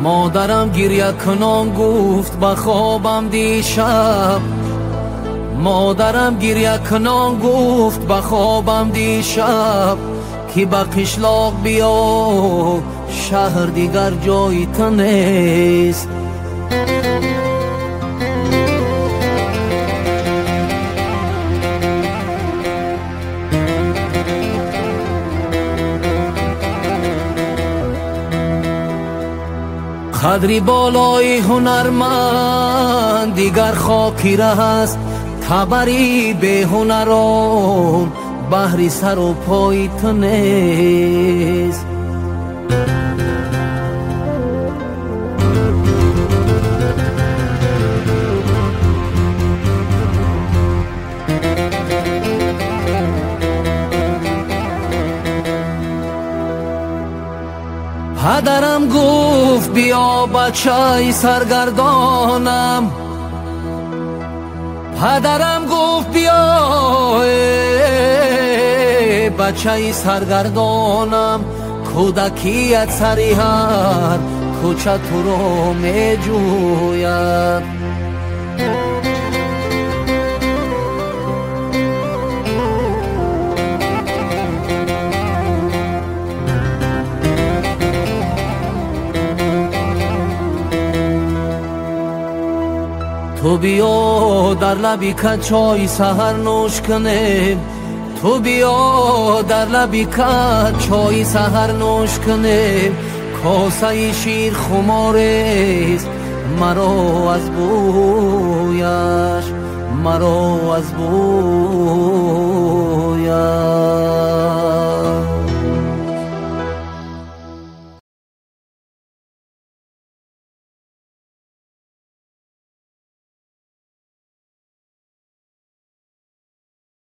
مادرم گریه کنان گفت به خوابم دیشب، مادرم گریه کنان گفت به خوابم دیشب که به قشلاق بیا شهر دیگر جای تو نیست. قدری بالای هنرمند دیگر خاکی است، خبری به هنران بحری سر و پای تو نیست. پدرم گفت بیا بچه سرگردانم، پدرم گفت بیا بچه سرگردانم، کودکیت سری هر کوچه تو رو می جوید. تو بیا در لبی که چای سحر نوش کنیم، تو بیا در لبی که چای سحر نوش کنیم، کاسه شیر خماریست مرا از بویش، مرا از بویش.